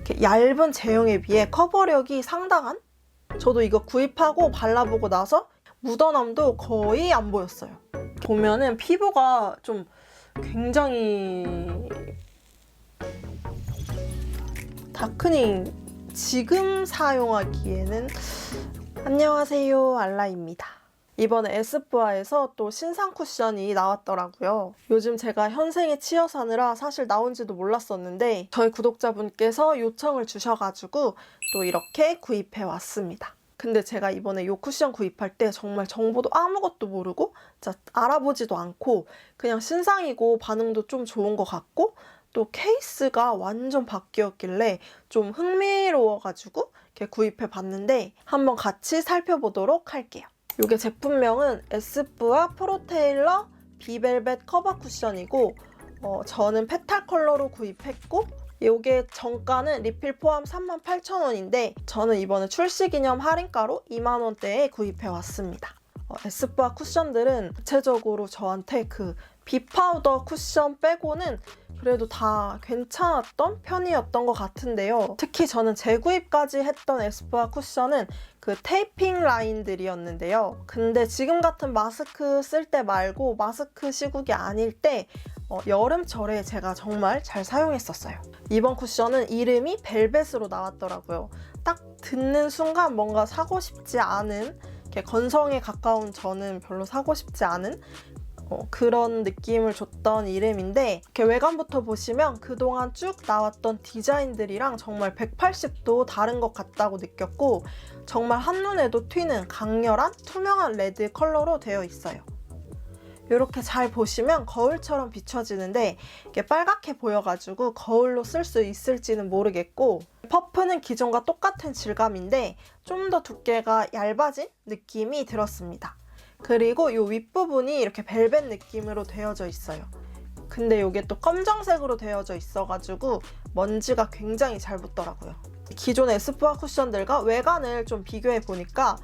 이렇게 얇은 제형에 비해 커버력이 상당한? 저도 이거 구입하고 발라보고 나서 묻어남도 거의 안 보였어요. 보면은 피부가 좀 굉장히 다크닝 지금 사용하기에는 안녕하세요, 알라입니다. 이번에 에스쁘아에서 또 신상 쿠션이 나왔더라고요. 요즘 제가 현생에 치여 사느라 사실 나온지도 몰랐었는데 저희 구독자분께서 요청을 주셔가지고 또 이렇게 구입해 왔습니다. 근데 제가 이번에 이 쿠션 구입할 때 정말 정보도 아무것도 모르고 진짜 알아보지도 않고 그냥 신상이고 반응도 좀 좋은 것 같고 또 케이스가 완전 바뀌었길래 좀 흥미로워가지고 이렇게 구입해 봤는데 한번 같이 살펴보도록 할게요. 이게 제품명은 에스쁘아 프로테일러 비벨벳 커버 쿠션이고 저는 페탈 컬러로 구입했고 이게 정가는 리필 포함 38,000원인데 저는 이번에 출시 기념 할인가로 20,000원대에 구입해 왔습니다. 에스쁘아 쿠션들은 대체적으로 저한테 그 비파우더 쿠션 빼고는 그래도 다 괜찮았던 편이었던 것 같은데요. 특히 저는 재구입까지 했던 에스쁘아 쿠션은 그 테이핑 라인들이었는데요. 근데 지금 같은 마스크 쓸 때 말고 마스크 시국이 아닐 때 여름철에 제가 정말 잘 사용했었어요. 이번 쿠션은 이름이 벨벳으로 나왔더라고요. 딱 듣는 순간 뭔가 사고 싶지 않은, 이렇게 건성에 가까운 저는 별로 사고 싶지 않은 그런 느낌을 줬던 이름인데 이렇게 외관부터 보시면 그동안 쭉 나왔던 디자인들이랑 정말 180도 다른 것 같다고 느꼈고 정말 한눈에도 튀는 강렬한 투명한 레드 컬러로 되어 있어요. 이렇게 잘 보시면 거울처럼 비춰지는데 이게 빨갛게 보여가지고 거울로 쓸 수 있을지는 모르겠고 퍼프는 기존과 똑같은 질감인데 좀 더 두께가 얇아진 느낌이 들었습니다. 그리고 이 윗부분이 이렇게 벨벳 느낌으로 되어져 있어요. 근데 이게 또 검정색으로 되어져 있어가지고 먼지가 굉장히 잘 붙더라고요. 기존 에스쁘아 쿠션들과 외관을 좀 비교해 보니까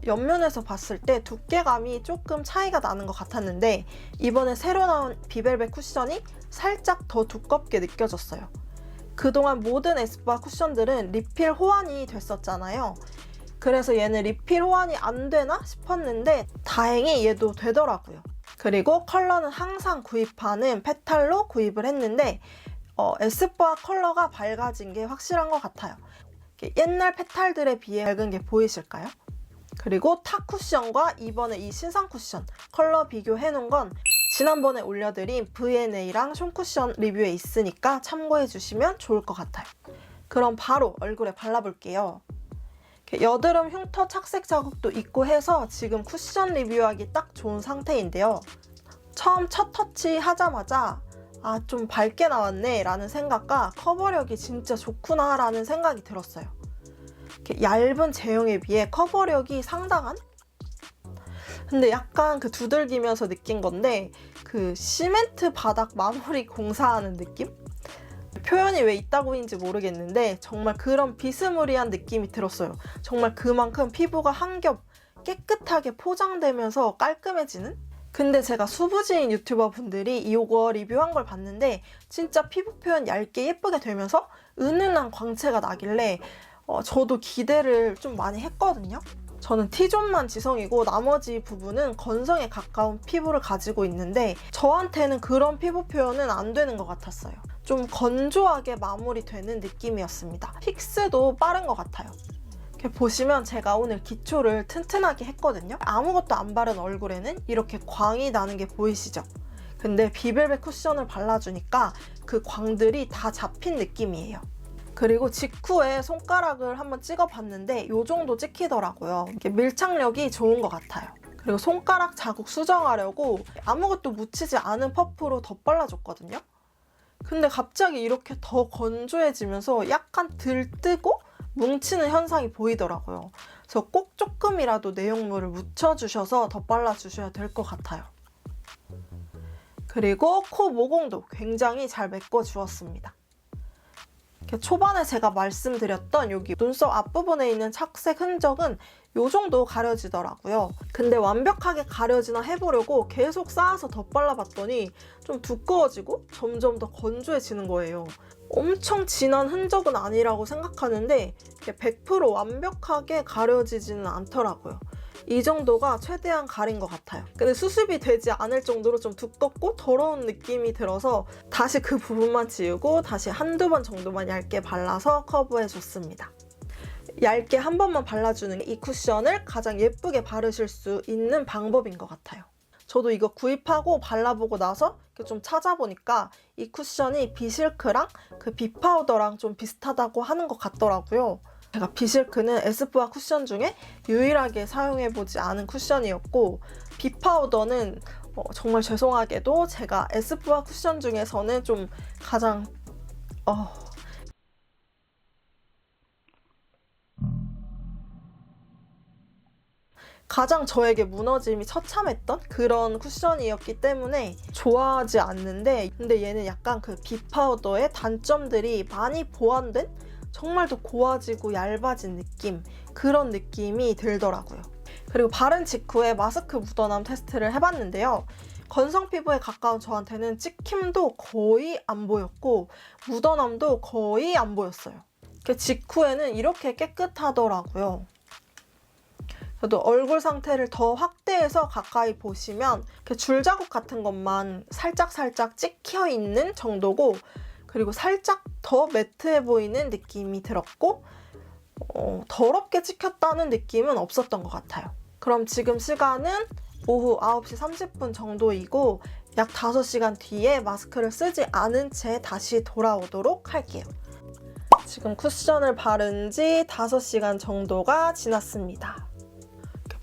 옆면에서 봤을 때 두께감이 조금 차이가 나는 것 같았는데 이번에 새로 나온 비벨벳 쿠션이 살짝 더 두껍게 느껴졌어요. 그동안 모든 에스쁘아 쿠션들은 리필 호환이 됐었잖아요. 그래서 얘는 리필 호환이 안 되나 싶었는데 다행히 얘도 되더라고요. 그리고 컬러는 항상 구입하는 페탈로 구입을 했는데 에스쁘아 컬러가 밝아진 게 확실한 것 같아요. 옛날 페탈들에 비해 밝은 게 보이실까요? 그리고 타 쿠션과 이번에 이 신상 쿠션 컬러 비교해 놓은 건 지난번에 올려드린 V&A랑 숑 쿠션 리뷰에 있으니까 참고해 주시면 좋을 것 같아요. 그럼 바로 얼굴에 발라볼게요. 여드름 흉터 착색 자국도 있고 해서 지금 쿠션 리뷰하기 딱 좋은 상태인데요. 처음 첫 터치 하자마자 좀 밝게 나왔네 라는 생각과 커버력이 진짜 좋구나 라는 생각이 들었어요. 얇은 제형에 비해 커버력이 상당한? 근데 약간 그 두들기면서 느낀 건데 그 시멘트 바닥 마무리 공사하는 느낌? 표현이 왜 이따구인지 모르겠는데 정말 그런 비스무리한 느낌이 들었어요. 정말 그만큼 피부가 한 겹 깨끗하게 포장되면서 깔끔해지는? 근데 제가 수부지인 유튜버 분들이 이거 리뷰한 걸 봤는데 진짜 피부 표현 얇게 예쁘게 되면서 은은한 광채가 나길래 저도 기대를 좀 많이 했거든요. 저는 T존만 지성이고 나머지 부분은 건성에 가까운 피부를 가지고 있는데 저한테는 그런 피부 표현은 안 되는 것 같았어요. 좀 건조하게 마무리되는 느낌이었습니다. 픽스도 빠른 것 같아요. 이렇게 보시면 제가 오늘 기초를 튼튼하게 했거든요. 아무것도 안 바른 얼굴에는 이렇게 광이 나는 게 보이시죠? 근데 비벨벳 쿠션을 발라주니까 그 광들이 다 잡힌 느낌이에요. 그리고 직후에 손가락을 한번 찍어봤는데 이 정도 찍히더라고요. 이게 밀착력이 좋은 것 같아요. 그리고 손가락 자국 수정하려고 아무것도 묻히지 않은 퍼프로 덧발라줬거든요. 근데 갑자기 이렇게 더 건조해지면서 약간 들뜨고 뭉치는 현상이 보이더라고요. 그래서 꼭 조금이라도 내용물을 묻혀주셔서 덧발라주셔야 될 것 같아요. 그리고 코 모공도 굉장히 잘 메꿔주었습니다. 초반에 제가 말씀드렸던 여기 눈썹 앞부분에 있는 착색 흔적은 이 정도 가려지더라고요. 근데 완벽하게 가려지나 해보려고 계속 쌓아서 덧발라봤더니 좀 두꺼워지고 점점 더 건조해지는 거예요. 엄청 진한 흔적은 아니라고 생각하는데 100% 완벽하게 가려지지는 않더라고요. 이 정도가 최대한 가린 것 같아요. 근데 수습이 되지 않을 정도로 좀 두껍고 더러운 느낌이 들어서 다시 그 부분만 지우고 다시 한두 번 정도만 얇게 발라서 커버해줬습니다. 얇게 한 번만 발라주는 이 쿠션을 가장 예쁘게 바르실 수 있는 방법인 것 같아요. 저도 이거 구입하고 발라보고 나서 좀 찾아보니까 이 쿠션이 비실크랑 그 비파우더랑 좀 비슷하다고 하는 것 같더라고요. 제가 비실크는 에스쁘아 쿠션 중에 유일하게 사용해보지 않은 쿠션이었고, 비파우더는 정말 죄송하게도 제가 에스쁘아 쿠션 중에서는 좀 가장 가장 저에게 무너짐이 처참했던 그런 쿠션이었기 때문에 좋아하지 않는데, 근데 얘는 약간 그 비파우더의 단점들이 많이 보완된 정말 더 고와지고 얇아진 느낌, 그런 느낌이 들더라고요. 그리고 바른 직후에 마스크 묻어남 테스트를 해봤는데요. 건성 피부에 가까운 저한테는 찍힘도 거의 안 보였고 묻어남도 거의 안 보였어요. 직후에는 이렇게 깨끗하더라고요. 저도 얼굴 상태를 더 확대해서 가까이 보시면 줄자국 같은 것만 살짝 찍혀 있는 정도고, 그리고 살짝 더 매트해 보이는 느낌이 들었고 더럽게 찍혔다는 느낌은 없었던 것 같아요. 그럼 지금 시간은 오후 9시 30분 정도이고 약 5시간 뒤에 마스크를 쓰지 않은 채 다시 돌아오도록 할게요. 지금 쿠션을 바른 지 5시간 정도가 지났습니다.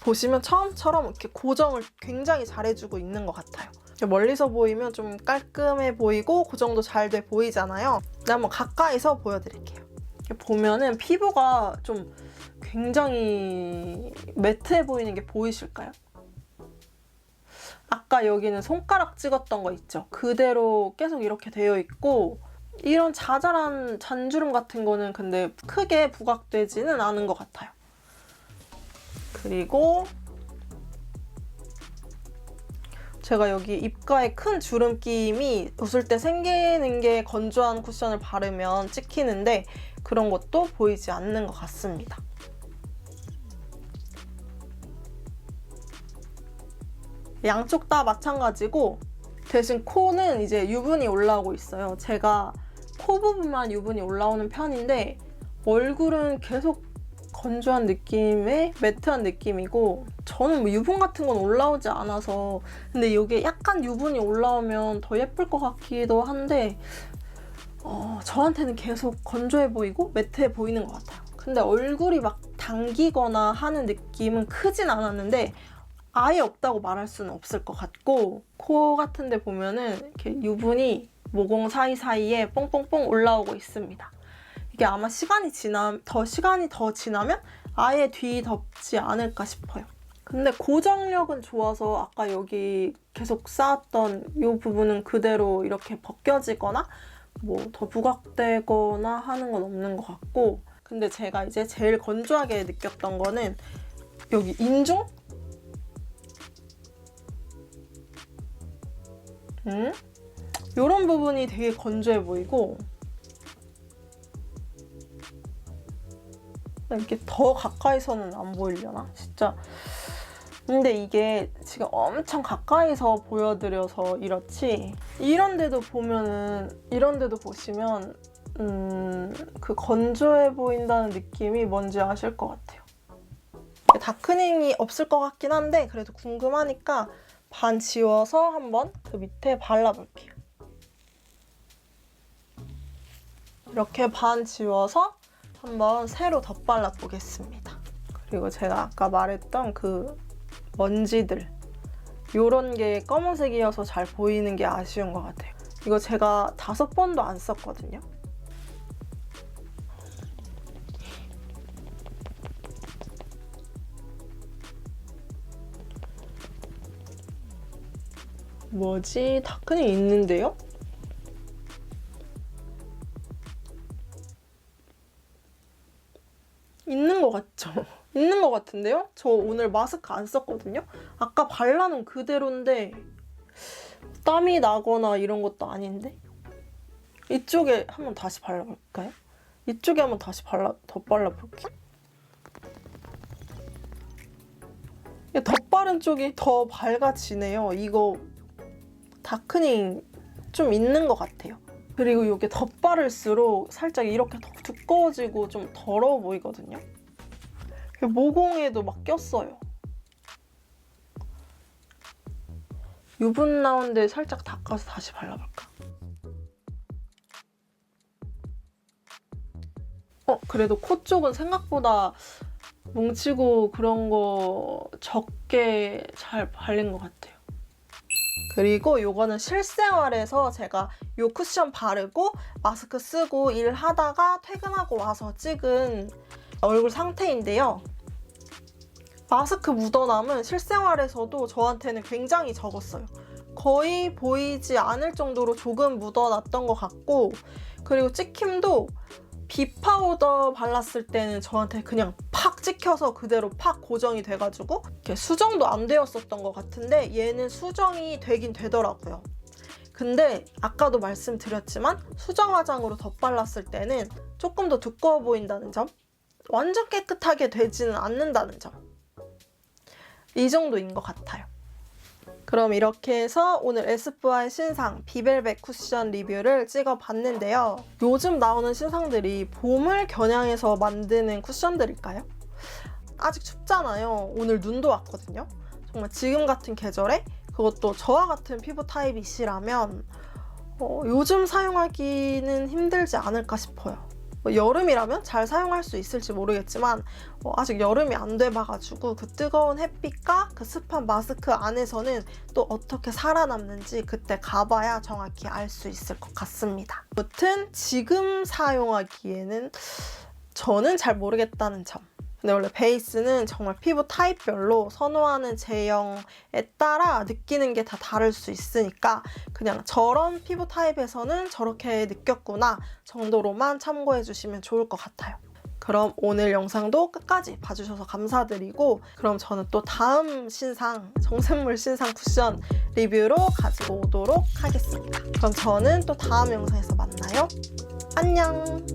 보시면 처음처럼 이렇게 고정을 굉장히 잘해주고 있는 것 같아요. 멀리서 보이면 좀 깔끔해 보이고 고정도 잘 돼 보이잖아요. 근데 한번 가까이서 보여드릴게요. 이렇게 보면은 피부가 좀 굉장히 매트해 보이는 게 보이실까요? 아까 여기는 손가락 찍었던 거 있죠? 그대로 계속 이렇게 되어 있고, 이런 자잘한 잔주름 같은 거는 근데 크게 부각되지는 않은 것 같아요. 그리고 제가 여기 입가에 큰 주름김이 웃을 때 생기는 게 건조한 쿠션을 바르면 찍히는데 그런 것도 보이지 않는 것 같습니다. 양쪽 다 마찬가지고, 대신 코는 이제 유분이 올라오고 있어요. 제가 코 부분만 유분이 올라오는 편인데 얼굴은 계속 건조한 느낌의 매트한 느낌이고, 저는 뭐 유분 같은 건 올라오지 않아서, 근데 이게 약간 유분이 올라오면 더 예쁠 것 같기도 한데 저한테는 계속 건조해 보이고 매트해 보이는 것 같아요. 근데 얼굴이 막 당기거나 하는 느낌은 크진 않았는데 아예 없다고 말할 수는 없을 것 같고, 코 같은 데 보면은 이렇게 유분이 모공 사이사이에 뽕뽕뽕 올라오고 있습니다. 이게 아마 시간이 더 지나면 아예 뒤덮지 않을까 싶어요. 근데 고정력은 좋아서 아까 여기 계속 쌓았던 이 부분은 그대로 이렇게 벗겨지거나 뭐 더 부각되거나 하는 건 없는 것 같고, 근데 제가 이제 제일 건조하게 느꼈던 거는 여기 인중? 이런 부분이 되게 건조해 보이고, 이렇게 더 가까이서는 안 보이려나? 진짜. 근데 이게 지금 엄청 가까이서 보여드려서 이렇지, 이런 데도 보시면 그 건조해 보인다는 느낌이 뭔지 아실 것 같아요. 다크닝이 없을 것 같긴 한데 그래도 궁금하니까 반 지워서 한번 그 밑에 발라볼게요. 이렇게 반 지워서 한번 새로 덧발라 보겠습니다. 그리고 제가 아까 말했던 그 먼지들, 요런 게 검은색이어서 잘 보이는 게 아쉬운 것 같아요. 이거 제가 5번도 안 썼거든요. 뭐지? 다크닝 있는데요? 있는 것 같죠? 있는 것 같은데요? 저 오늘 마스크 안 썼거든요? 아까 발라놓은 그대로인데 땀이 나거나 이런 것도 아닌데? 이쪽에 한번 다시 발라볼까요? 이쪽에 한번 다시 더 발라볼게요. 덧바른 쪽이 더 밝아지네요. 이거 다크닝 좀 있는 것 같아요. 그리고 이게 덧바를수록 살짝 이렇게 더 두꺼워지고 좀 더러워 보이거든요. 모공에도 막 꼈어요. 유분 나온 데 살짝 닦아서 다시 발라볼까? 그래도 코 쪽은 생각보다 뭉치고 그런 거 적게 잘 발린 것 같아요. 그리고 이거는 실생활에서 제가 이 쿠션 바르고 마스크 쓰고 일하다가 퇴근하고 와서 찍은 얼굴 상태인데요. 마스크 묻어남은 실생활에서도 저한테는 굉장히 적었어요. 거의 보이지 않을 정도로 조금 묻어났던 것 같고, 그리고 찍힘도 비파우더 발랐을 때는 저한테 그냥 팍 찍혀서 그대로 팍 고정이 돼가지고 이렇게 수정도 안 되었었던 것 같은데 얘는 수정이 되긴 되더라고요. 근데 아까도 말씀드렸지만 수정 화장으로 덧발랐을 때는 조금 더 두꺼워 보인다는 점, 완전 깨끗하게 되지는 않는다는 점, 이 정도인 것 같아요. 그럼 이렇게 해서 오늘 에스쁘아의 신상 비벨벳 쿠션 리뷰를 찍어봤는데요. 요즘 나오는 신상들이 봄을 겨냥해서 만드는 쿠션들일까요? 아직 춥잖아요. 오늘 눈도 왔거든요. 정말 지금 같은 계절에 그것도 저와 같은 피부 타입이시라면 요즘 사용하기는 힘들지 않을까 싶어요. 여름이라면 잘 사용할 수 있을지 모르겠지만 아직 여름이 안 돼봐가지고 그 뜨거운 햇빛과 그 습한 마스크 안에서는 또 어떻게 살아남는지 그때 가봐야 정확히 알 수 있을 것 같습니다. 아무튼 지금 사용하기에는 저는 잘 모르겠다는 점. 근데 원래 베이스는 정말 피부 타입별로 선호하는 제형에 따라 느끼는 게 다 다를 수 있으니까 그냥 저런 피부 타입에서는 저렇게 느꼈구나 정도로만 참고해 주시면 좋을 것 같아요. 그럼 오늘 영상도 끝까지 봐주셔서 감사드리고, 그럼 저는 또 다음 신상, 정샘물 신상 쿠션 리뷰로 가지고 오도록 하겠습니다. 그럼 저는 또 다음 영상에서 만나요. 안녕!